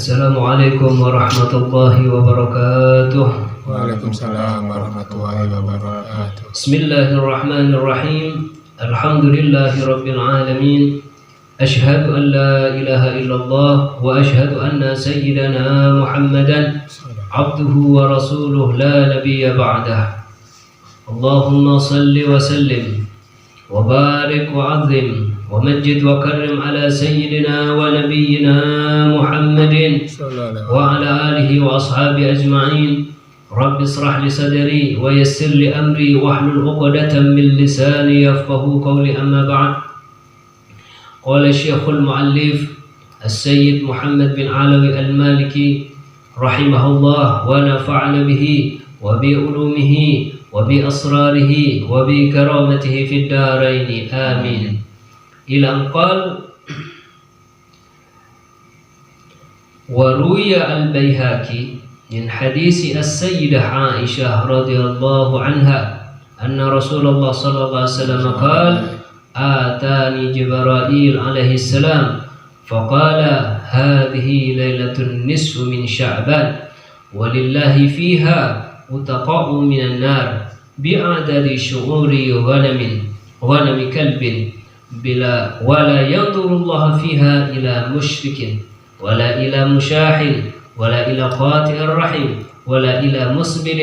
Assalamualaikum warahmatullahi wabarakatuh. Waalaikumsalam warahmatullahi wabarakatuh. Bismillahirrahmanirrahim. Alhamdulillahi rabbil alamin. Ashhadu an la ilaha illallah wa ashhadu anna sayyidana Muhammadan abduhu wa rasuluh la nabiyya ba'dah. Allahumma salli wa sallim wa barik wa azim ومجد وكرم على سيدنا ونبينا محمد وعلى آله وأصحابه أجمعين. رب اشرح لي صدري ويسر لي أمري واحلل عقدة من لساني يفقهوا قولي. أما بعد. قال الشيخ المؤلف السيد محمد بن علوي المالكي رحمه الله ونفعنا به وبعلومه وبأسراره وبكرامته في الدارين آمين. إلى قال وروي البيهقي من حديث السيدة عائشة رضي الله عنها أن رسول الله صلى الله عليه وسلم قال آتاني جبرائيل عليه السلام فقال هذه ليلة النصف من شعبان ولله فيها أتقاء من النار بعدد شعور غنم كلب بلا ولا ينظر الله فيها إلى مشرك ولا إلى مشاح ولا إلى قاطع الرحم ولا إلى مسبل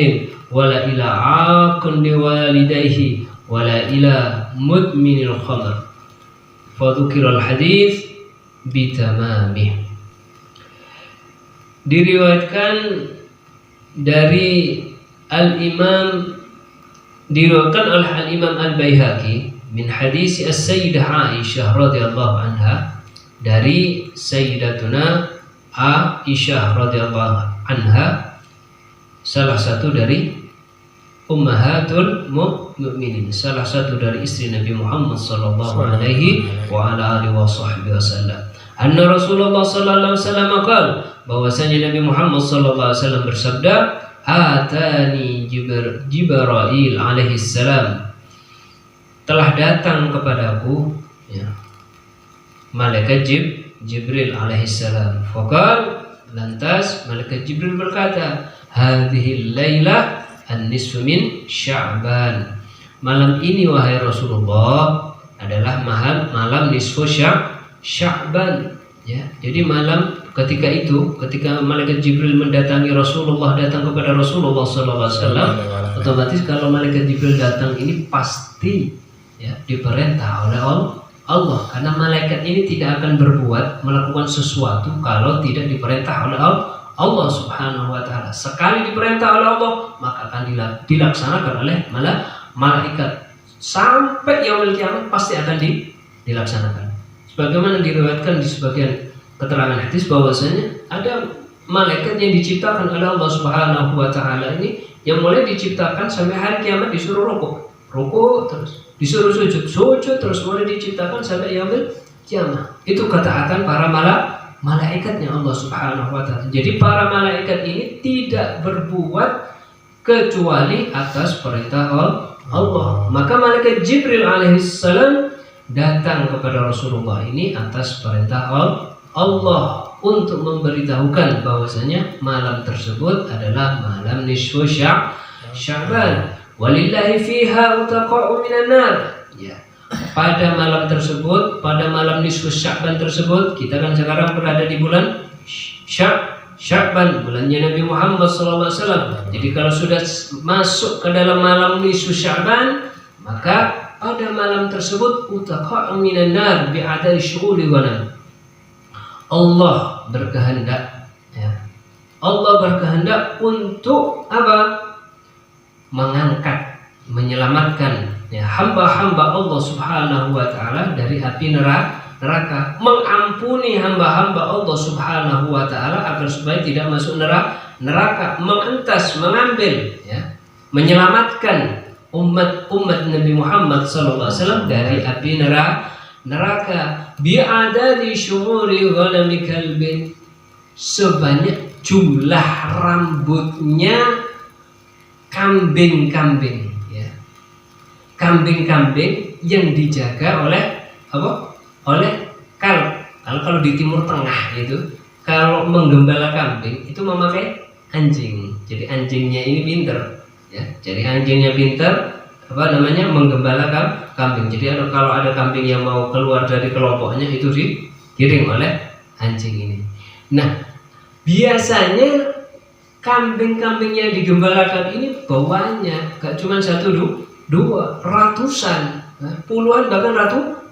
ولا إلى عاق لوالديه ولا إلى مدمن الخمر. فذكر الحديث بتمامه. Diriwayatkan dari diriwayatkan oleh Al-Imam Al-Baihaqi min hadis as-sayyidah Aisyah radhiyallahu anha, dari sayyidatuna Aisyah radhiyallahu anha, salah satu dari ummahatul mukminin, salah satu dari istri Nabi Muhammad sallallahu alaihi wa ala alihi wasallam. Anna Rasulullah sallallahu alaihi wasallam qala, bahwasanya Nabi Muhammad sallallahu alaihi wasallam bersabda, atani Jibril alaihi salam, telah datang kepadaku malaikat Jibril alaihissalam. Faqal, lantas malaikat Jibril berkata, hadhihi lailah an-nisfu min Sya'ban, malam ini wahai Rasulullah adalah malam nisfu Sya'ban. Jadi malam ketika malaikat Jibril mendatangi Rasulullah, datang kepada Rasulullah sallallahu alaihi wasallam, otomatis kalau malaikat Jibril datang ini pasti diperintah oleh Allah, karena malaikat ini tidak akan melakukan sesuatu kalau tidak diperintah oleh Allah subhanahu wa ta'ala. Sekali diperintah oleh Allah, maka akan dilaksanakan oleh malaikat sampai yaumil kiamat, pasti akan dilaksanakan. Sebagaimana diriwayatkan di sebagian keterangan hadis bahwasanya ada malaikat yang diciptakan oleh Allah subhanahu wa ta'ala ini, yang mulai diciptakan sampai hari kiamat disuruh rukuk terus, disuruh sujud terus, mulai diciptakan sampai yaumil kiamat. Itu ketaatan para malaikatnya Allah subhanahu wa ta'ala. Jadi para malaikat ini tidak berbuat kecuali atas perintah Allah. Maka malaikat Jibril alaihissalam datang kepada Rasulullah ini atas perintah Allah untuk memberitahukan bahwasanya malam tersebut adalah malam nisfu Sya'ban. Walillahi fiha utaqa'u minan nar. Pada malam tersebut, pada malam nisfu Sya'ban tersebut, kita kan sekarang berada di bulan Sya'ban, bulannya Nabi Muhammad SAW. Jadi kalau sudah masuk ke dalam malam nisfu Sya'ban, maka pada malam tersebut utaqa'u minan nar bi'adai syughuli ghanam. Allah berkehendak untuk apa? Mengangkat, menyelamatkan hamba-hamba Allah subhanahu wa ta'ala dari api neraka, mengampuni hamba-hamba Allah subhanahu wa ta'ala agar supaya tidak masuk neraka, mengentas, mengambil, menyelamatkan umat Nabi Muhammad SAW dari api neraka. Bi'adadi syumuri ghanami kalbin, sebanyak jumlah rambutnya kambing-kambing, kambing-kambing yang dijaga oleh kalb. Kalau di Timur Tengah itu kalau menggembala kambing itu memakai anjing. Jadi anjingnya ini pinter, ya. Jadi anjingnya pinter, menggembala kambing. Jadi kalau ada kambing yang mau keluar dari kelompoknya itu digiring oleh anjing ini. Nah, biasanya kambing-kambing yang digembalakan ini bawahnya gak cuma satu dua, ratusan, puluhan bahkan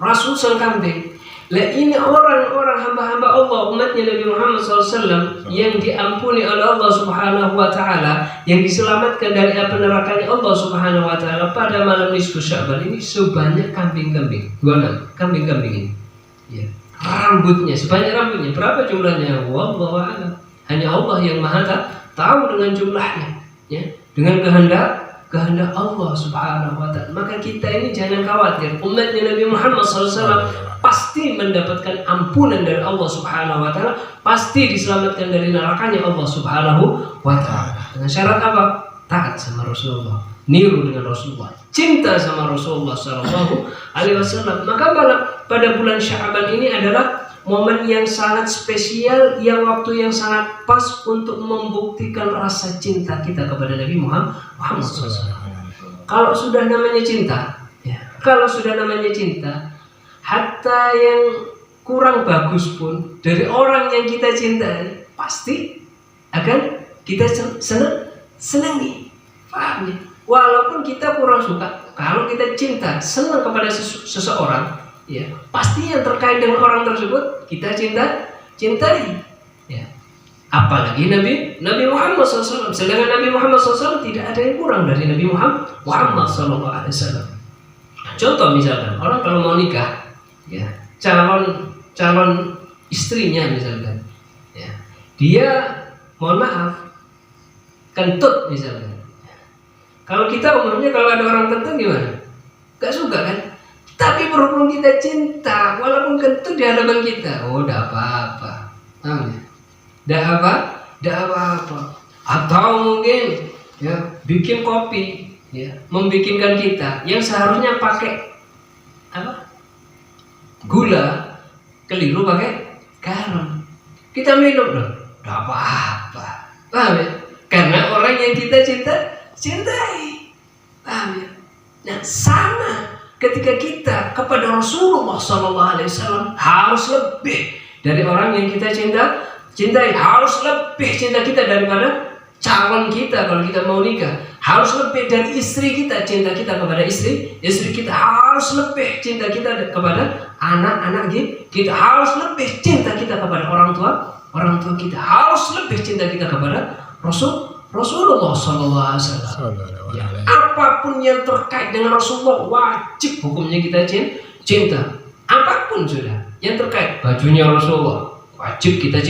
ratusan kambing. Lah ini orang-orang hamba-hamba Allah, umatnya Nabi Muhammad SAW yang diampuni oleh Allah Subhanahu Wa Taala, yang diselamatkan dari api nerakanya Allah Subhanahu Wa Taala pada malam nisfu Sya'ban ini sebanyak kambing-kambing, 26 kambing-kambing ini. Ya. Rambutnya sebanyak rambutnya, berapa jumlahnya? Wallahu a'lam. Hanya Allah yang Maha tahu dengan jumlahnya, ya. Dengan kehendak Allah Subhanahu Wa Taala. Maka kita ini jangan khawatir, umatnya Nabi Muhammad SAW pasti mendapatkan ampunan dari Allah Subhanahu Wa Taala, pasti diselamatkan dari nerakanya Allah Subhanahu Wa Taala. Dengan syarat apa? Taat sama Rasulullah, niru dengan Rasulullah, cinta sama Rasulullah Sallallahu Alaihi Wasallam. Maka pada bulan Sya'ban ini adalah momen yang sangat spesial, yang waktu yang sangat pas untuk membuktikan rasa cinta kita kepada Nabi Muhammad SAW. Kalau sudah namanya cinta, ya, kalau sudah namanya cinta, hatta yang kurang bagus pun dari orang yang kita cintai pasti akan kita senangi, paham ya? Walaupun kita kurang suka, kalau kita cinta, senang kepada seseorang, ya pasti yang terkait dengan orang tersebut kita cintai, ya. Apalagi Nabi Muhammad SAW. Sedangkan Nabi Muhammad SAW tidak ada yang kurang dari Nabi Muhammad SAW. Contoh misalkan orang kalau mau nikah, ya, calon istrinya misalkan, ya, dia mohon maaf kentut misalkan. Kalau kita umumnya kalau ada orang kentut gimana? Gak suka kan? Tapi berhubung kita cinta, walaupun kentut di hadapan kita, oh dah apa-apa, dah apa-apa. Atau mungkin ya bikin kopi, ya, membikinkan kita yang seharusnya pakai apa? Gula, keliru pakai garam. Kita minum loh, gak apa-apa. Paham ya? Karena orang yang kita cintai. Paham ya? Nah, sama ketika kita kepada Rasulullah SAW harus lebih dari orang yang kita cintai, harus lebih cinta kita daripada calon kita kalau kita mau nikah. Harus lebih dari istri kita, cinta kita kepada istri kita, harus lebih cinta kita kepada anak-anak kita, harus lebih cinta kita kepada orang tua kita, harus lebih cinta kita kepada Rasulullah SAW. Ya, apapun yang terkait dengan Rasulullah wajib hukumnya kita cinta. Apapun sudah yang terkait bajunya Rasulullah wajib kita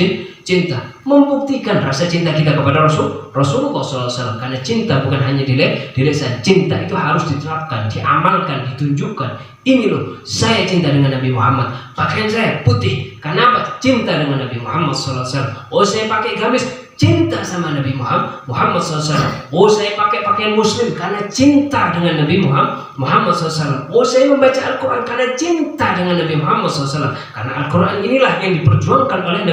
cinta. Membuktikan rasa cinta kita kepada Rasulullah SAW. Karena cinta bukan hanya di lisan, cinta itu harus diterapkan, diamalkan, ditunjukkan. Ini loh, saya cinta dengan Nabi Muhammad. Pakaian saya putih, kenapa? Cinta dengan Nabi Muhammad SAW. Oh, saya pakai gamis, cinta sama Nabi Muhammad SAW. Oh, saya pakai pakaian muslim karena cinta dengan Nabi Muhammad SAW. Oh, saya membaca Al-Quran karena cinta dengan Nabi Muhammad SAW. Karena Al-Quran inilah yang diperjuangkan oleh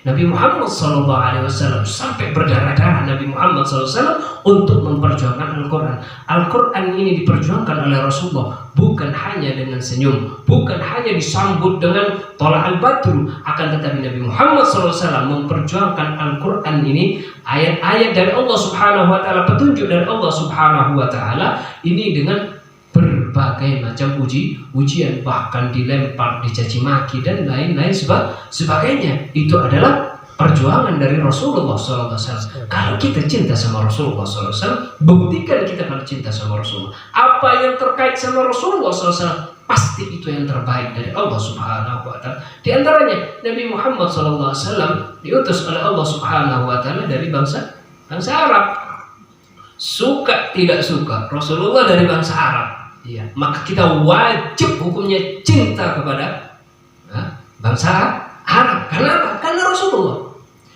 Nabi Muhammad SAW. Sampai berdarah-darah Nabi Muhammad SAW untuk memperjuangkan Al-Quran. Al-Quran ini diperjuangkan oleh Rasulullah, bukan hanya dengan senyum, bukan hanya disambut dengan tolak al-badru, akan tetapi Nabi Muhammad SAW memperjuangkan Al-Quran ini, ayat-ayat dari Allah Subhanahu Wa Taala, petunjuk dari Allah Subhanahu Wa Taala ini dengan berbagai macam ujian, bahkan dilempar, dicaci maki dan lain-lain sebagainya. Itu adalah perjuangan dari Rasulullah SAW. Kalau kita cinta sama Rasulullah SAW, buktikan kita kalau cinta sama Rasulullah. Apa yang terkait sama Rasulullah SAW, pasti itu yang terbaik dari Allah Subhanahu Wa Taala. Di antaranya Nabi Muhammad SAW diutus oleh Allah Subhanahu Wa Taala dari bangsa Arab. Suka tidak suka, Rasulullah dari bangsa Arab. Ya, maka kita wajib hukumnya cinta kepada bangsa Arab. Kenapa? Karena Rasulullah.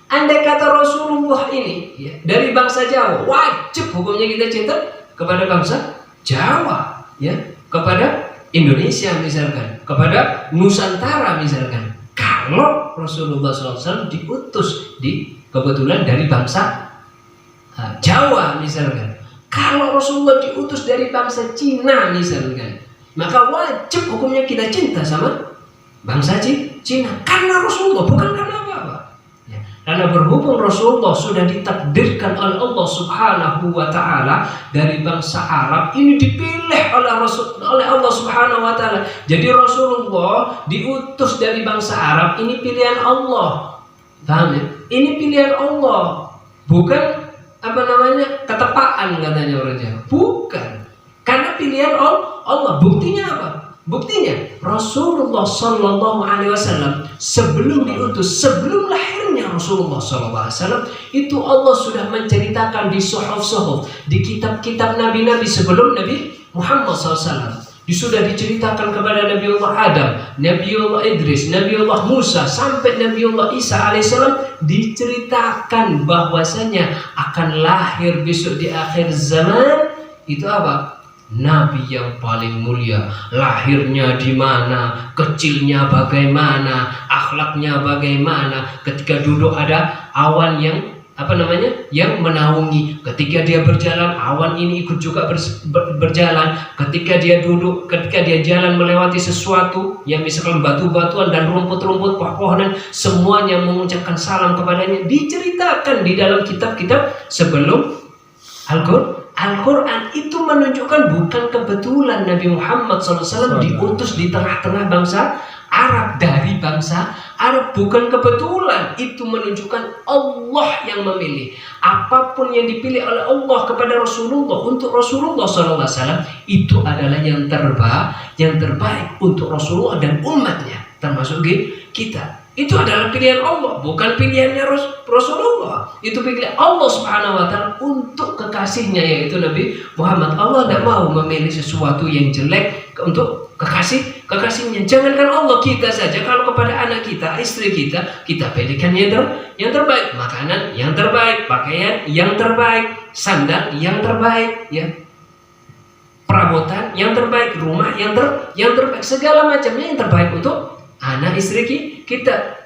Andai kata Rasulullah ini ya, dari bangsa Jawa, wajib hukumnya kita cinta kepada bangsa Jawa, ya, kepada Indonesia misalkan, kepada Nusantara misalkan. kalau Rasulullah SAW diutus kebetulan dari bangsa Jawa misalkan, kalau Rasulullah diutus dari bangsa Cina misalkan, maka wajib hukumnya kita cinta sama bangsa Cina karena Rasulullah, bukan karena apa-apa. Ya, karena berhubung Rasulullah sudah ditakdirkan oleh Allah Subhanahu wa Ta'ala dari bangsa Arab, ini dipilih oleh Allah Subhanahu wa Ta'ala. Jadi Rasulullah diutus dari bangsa Arab, ini pilihan Allah. Paham ya? Ini pilihan Allah, bukan ketepaan katanya orang Jawa. Bukan, karena pilihan Allah. Buktinya apa? Buktinya Rasulullah Sallallahu Alaihi Wasallam sebelum diutus, sebelum lahirnya Rasulullah Sallallahu Alaihi Wasallam, itu Allah sudah menceritakan di suhuf-suhuf, di kitab-kitab nabi-nabi sebelum Nabi Muhammad SAW. Sudah diceritakan kepada Nabiullah Adam, Nabiullah Idris, Nabiullah Musa, sampai Nabiullah Isa alaihissalam, diceritakan bahwasanya akan lahir besok di akhir zaman itu apa? Nabi yang paling mulia. Lahirnya di mana, kecilnya bagaimana, akhlaknya bagaimana. Ketika duduk ada awan yang yang menaungi. Ketika dia berjalan, awan ini ikut juga berjalan. Ketika dia duduk, ketika dia jalan melewati sesuatu yang misalkan batu-batuan dan rumput-rumput, pohon-pohonan, semuanya mengucapkan salam kepadanya. Diceritakan di dalam kitab-kitab sebelum Al-Quran. Itu menunjukkan bukan kebetulan Nabi Muhammad SAW diutus di tengah-tengah bangsa Arab, dari bangsa Arab, bukan kebetulan. Itu menunjukkan Allah yang memilih. Apapun yang dipilih oleh Allah kepada Rasulullah, untuk Rasulullah SAW, itu adalah yang terbaik untuk Rasulullah dan umatnya, termasuk kita. Itu adalah pilihan Allah, bukan pilihannya Rasulullah. Itu pilihan Allah Subhanahu wa Ta'ala untuk kekasihnya, yaitu Nabi Muhammad. Allah tidak mau memilih sesuatu yang jelek untuk kekasihnya. Jangankan Allah, kita saja kalau kepada anak kita, istri kita pilihkan yang terbaik, makanan yang terbaik, pakaian yang terbaik, sandal yang terbaik, ya, perabotan yang terbaik, rumah yang terbaik, segala macamnya yang terbaik untuk anak istri kita.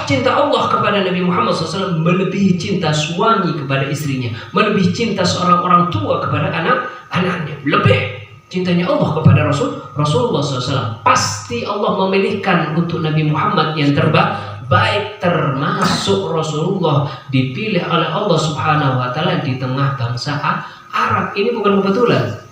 Cinta Allah kepada Nabi Muhammad SAW melebihi cinta suami kepada istrinya, melebihi cinta seorang orang tua kepada anak-anaknya, lebih cintanya Allah kepada Rasulullah SAW. Pasti Allah memilihkan untuk Nabi Muhammad yang terbaik, termasuk Rasulullah dipilih oleh Allah Subhanahu wa Ta'ala di tengah bangsa Arab. Ini bukan kebetulan.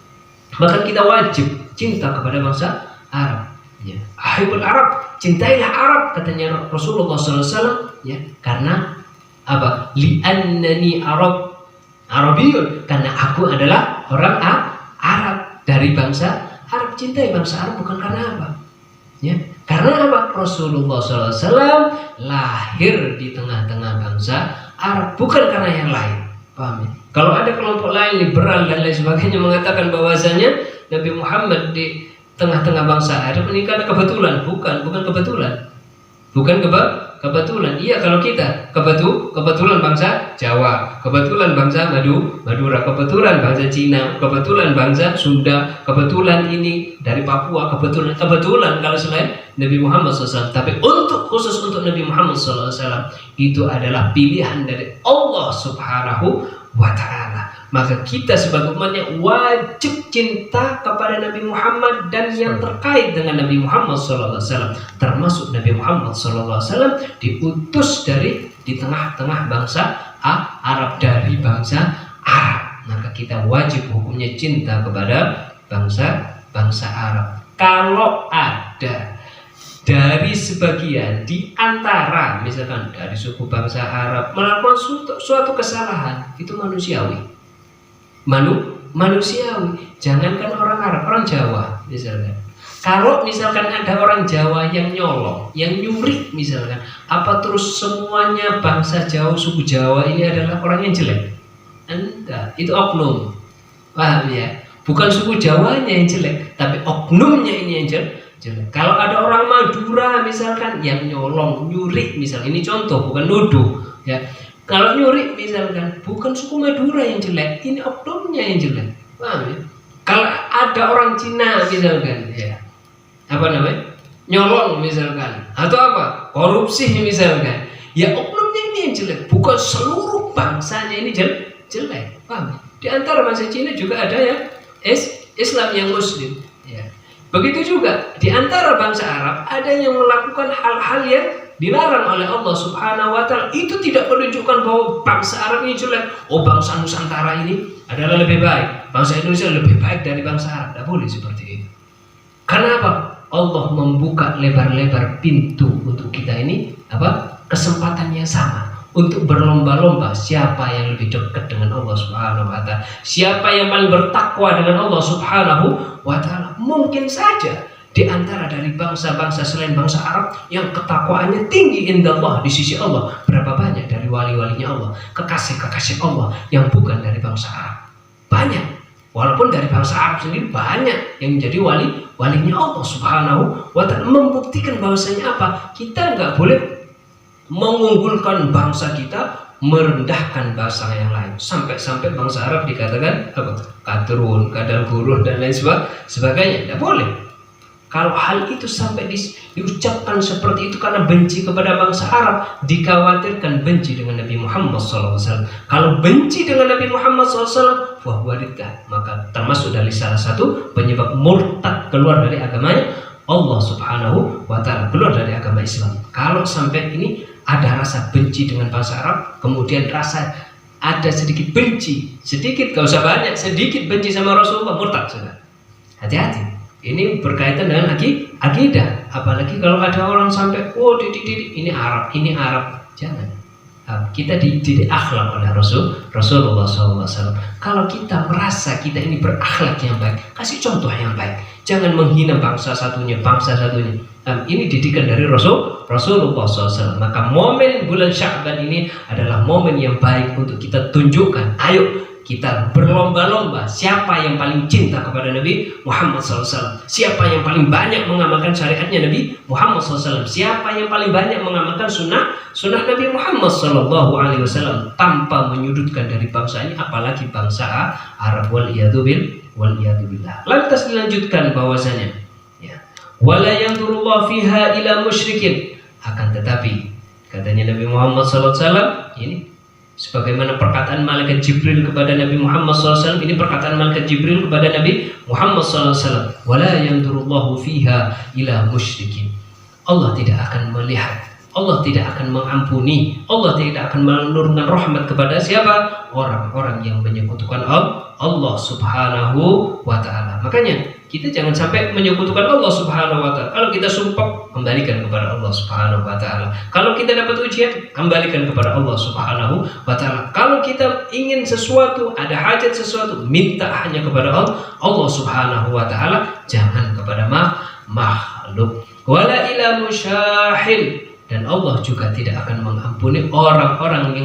Maka kita wajib cinta kepada bangsa Arab. Ya. Ahibul Arab, cintailah Arab, katanya Rasulullah SAW. Ya, karena apa? Li'annani Arabiyun, karena aku adalah orang Arab, dari bangsa Arab. Cintai bangsa Arab bukan karena apa? Ya, karena apa? Rasulullah SAW lahir di tengah-tengah bangsa Arab, bukan karena yang lain. Paham ya? Kalau ada kelompok lain liberal dan lain sebagainya mengatakan bahwasanya Nabi Muhammad di tengah-tengah bangsa Arab ini karena kebetulan, bukan kebetulan. Iya, kalau kita kebetulan bangsa Jawa, kebetulan bangsa Madura, kebetulan bangsa Cina, kebetulan bangsa Sunda, kebetulan ini dari Papua, kebetulan kalau selain Nabi Muhammad SAW. Tapi khusus untuk Nabi Muhammad SAW, itu adalah pilihan dari Allah Subhanahu wa Ta'ala. Maka kita sebagai umatnya wajib cinta kepada Nabi Muhammad dan yang terkait dengan Nabi Muhammad SAW, termasuk Nabi Muhammad SAW diutus di tengah-tengah bangsa Arab, dari bangsa Arab. Maka kita wajib hukumnya cinta kepada bangsa Arab. Kalau ada dari sebagian di antara, misalkan dari suku bangsa Arab melakukan suatu kesalahan, itu manusiawi. Manusiawi. Jangankan orang Arab, orang Jawa misalkan. Kalau misalkan ada orang Jawa yang nyolong, yang nyuri misalkan, apa terus semuanya bangsa Jawa, suku Jawa ini adalah orang yang jelek? Enggak, itu oknum. Paham ya? Bukan suku Jawanya yang jelek, tapi oknumnya ini yang jelek. Kalau ada orang Madura misalkan yang nyolong, nyuri misalkan, ini contoh, bukan nuduh ya. Kalau nyuri misalkan, bukan suku Madura yang jelek, ini oknumnya yang jelek. Paham ya? Kalau ada orang Cina misalkan, ya, nyolong misalkan, atau apa? Korupsi misalkan. Ya oknumnya ini yang jelek, bukan seluruh bangsanya ini jelek. Paham? Di antara bangsa Cina juga ada yang Islam yang Muslim. Ya. Begitu juga di antara bangsa Arab ada yang melakukan hal-hal yang dilarang oleh Allah Subhanahu wa taala. Itu tidak menunjukkan bahwa bangsa Arab ini jelek. Oh, bangsa Nusantara ini adalah lebih baik. Bangsa Indonesia lebih baik dari bangsa Arab. Tidak boleh seperti itu. Karena apa? Allah membuka lebar-lebar pintu untuk kita ini kesempatan yang sama untuk berlomba-lomba siapa yang lebih dekat dengan Allah Subhanahu wa taala, siapa yang paling bertakwa dengan Allah Subhanahu wa taala. Mungkin saja di antara dari bangsa-bangsa selain bangsa Arab yang ketakwaannya tinggi indallah di sisi Allah, berapa banyak dari wali-walinya Allah, kekasih-kekasih Allah yang bukan dari bangsa Arab? Banyak. Walaupun dari bangsa Arab sendiri banyak yang menjadi walinya Allah Subhanahu wa taala, membuktikan bahwasanya apa? Kita nggak boleh mengunggulkan bangsa kita, merendahkan bangsa yang lain. Sampai-sampai bangsa Arab dikatakan kadrun, kadal guruh dan lain sebagainya. Tidak boleh. Kalau hal itu sampai diucapkan seperti itu karena benci kepada bangsa Arab, dikhawatirkan benci dengan Nabi Muhammad SAW. Kalau benci dengan Nabi Muhammad SAW, maka termasuk dari salah satu penyebab murtad, keluar dari agamanya Allah Subhanahu wa taala, keluar dari agama Islam. Kalau sampai ini ada rasa benci dengan bangsa Arab, kemudian rasa ada sedikit benci, sedikit, gak usah banyak, sedikit benci sama Rasulullah, murtad sudah. Hati-hati. Ini berkaitan dengan akidah. Apalagi kalau ada orang sampai ini Arab, jangan. Kita dididik akhlak oleh Rasulullah SAW. Kalau kita merasa kita ini berakhlak yang baik, kasih contoh yang baik. Jangan menghina bangsa satunya. Ini didikan dari Rasulullah SAW. Maka momen bulan Sya'ban ini adalah momen yang baik untuk kita tunjukkan. Ayo kita berlomba-lomba siapa yang paling cinta kepada Nabi Muhammad SAW, siapa yang paling banyak mengamalkan syariatnya Nabi Muhammad SAW, siapa yang paling banyak mengamalkan sunnah Nabi Muhammad SAW, tanpa menyudutkan dari bangsa ini, apalagi bangsa Arab. Waliyadu billah. Lantas dilanjutkan bahwasanya wala yanzurullahu fiha ila musyrikin, akan tetapi katanya Nabi Muhammad SAW ini sebagaimana perkataan malaikat Jibril kepada Nabi Muhammad SAW, ini perkataan malaikat Jibril kepada Nabi Muhammad SAW, wala yanzurullahu fiha ila musyrikin. Allah tidak akan melihat, Allah tidak akan mengampuni, Allah tidak akan menurunkan rahmat kepada siapa? Orang-orang yang menyekutukan Allah Subhanahu wa taala. Makanya kita jangan sampai menyekutukan Allah Subhanahu wa taala. Kalau kita sumpah, kembalikan kepada Allah Subhanahu wa taala. Kalau kita dapat ujian, kembalikan kepada Allah Subhanahu wa taala. Kalau kita ingin sesuatu, ada hajat sesuatu, minta hanya kepada Allah Subhanahu wa taala, jangan kepada makhluk. Wala ila musyahin, dan Allah juga tidak akan mengampuni orang-orang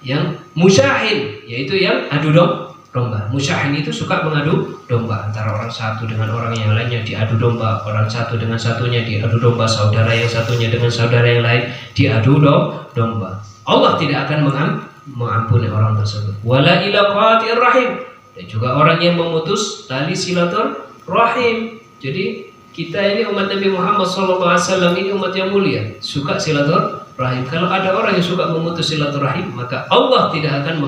yang musyahin, yaitu yang adu domba. Musyahin itu suka mengadu domba antara orang satu dengan orang yang lainnya, diadu domba, orang satu dengan satunya diadu domba, saudara yang satunya dengan saudara yang lain diadu domba. Allah tidak akan mengampuni orang tersebut. Wala ila qatir rahim, dan juga orang yang memutus tali silaturahim. Jadi kita ini umat Nabi Muhammad SAW ini umat yang mulia, suka silaturahim. Kalau ada orang yang suka memutus silaturahim, maka Allah tidak akan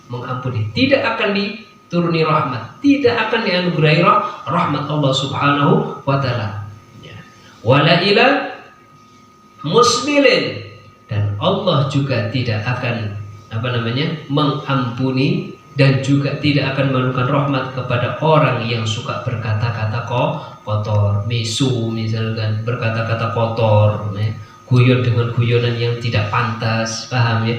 mengampuni, tidak akan dituruni rahmat, tidak akan dianugerahi rahmat Allah Subhanahu wa taala. Wala ila musbilin, dan Allah juga tidak akan mengampuni dan juga tidak akan menurunkan rahmat kepada orang yang suka berkata-kata kotor, mesu misalkan, berkata-kata kotor, guyon dengan guyonan yang tidak pantas, paham ya?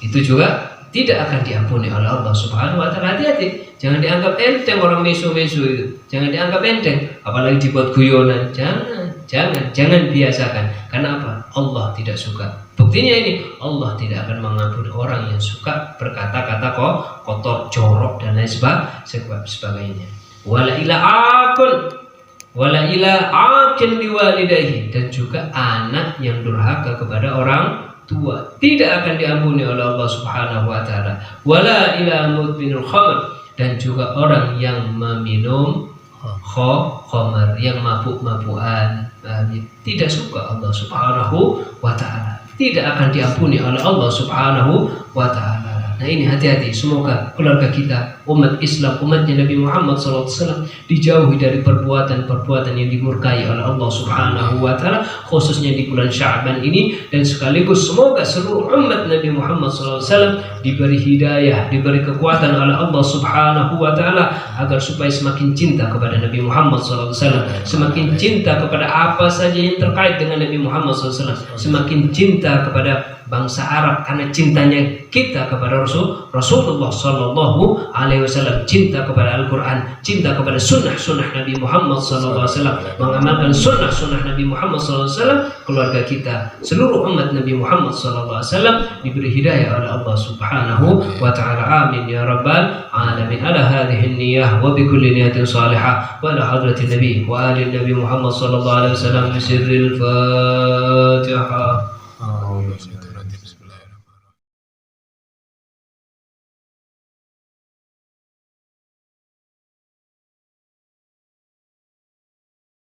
Itu juga tidak akan diampuni oleh Allah Subhanahu wa taala. Hati-hati, jangan dianggap enteng orang mesu-mesu itu. Jangan dianggap enteng, apalagi dibuat guyonan. Jangan biasakan. Karena apa? Allah tidak suka. Buktinya ini, Allah tidak akan mengampuni orang yang suka berkata-kata kotor, jorok dan lain sebagainya. Wala ila aqin liwalidayhi, dan juga anak yang durhaka kepada orang tua tidak akan diampuni oleh Allah Subhanahu wa taala. Wala ila mudminul khamr, dan juga orang yang meminum khamar, yang mabuk-mabukan. Tidak suka Allah Subhanahu wa ta'ala, tidak akan diampuni oleh Allah Subhanahu wa ta'ala. Nah ini hati-hati, semoga keluarga kita, umat Islam, umatnya Nabi Muhammad SAW dijauhi dari perbuatan-perbuatan yang dimurkai oleh Allah Subhanahu wa ta'ala, khususnya di bulan Sya'ban ini. Dan sekaligus semoga seluruh umat Nabi Muhammad SAW diberi hidayah, diberi kekuatan oleh Allah Subhanahu wa ta'ala, agar supaya semakin cinta kepada Nabi Muhammad SAW, semakin cinta kepada apa saja yang terkait dengan Nabi Muhammad SAW, semakin cinta kepada bangsa Arab karena cintanya kita kepada Rasulullah Sallallahu Alaihi Wasallam, cinta kepada Al-Quran, cinta kepada sunnah-sunnah Nabi Muhammad Sallallahu Alaihi Wasallam, mengamalkan sunnah-sunnah Nabi Muhammad Sallallahu Alaihi Wasallam. Keluarga kita, seluruh umat Nabi Muhammad Sallallahu Alaihi Wasallam diberi hidayah oleh Allah Subhanahu wa Ta'ala. Amin ya Rabbal Alamin. Ala hadhihi niyah wa bi kulli niyatin salihah wa ala hadratin Nabi wa ali Nabi Muhammad Sallallahu Alaihi Wasallam bi sirril Fatihah.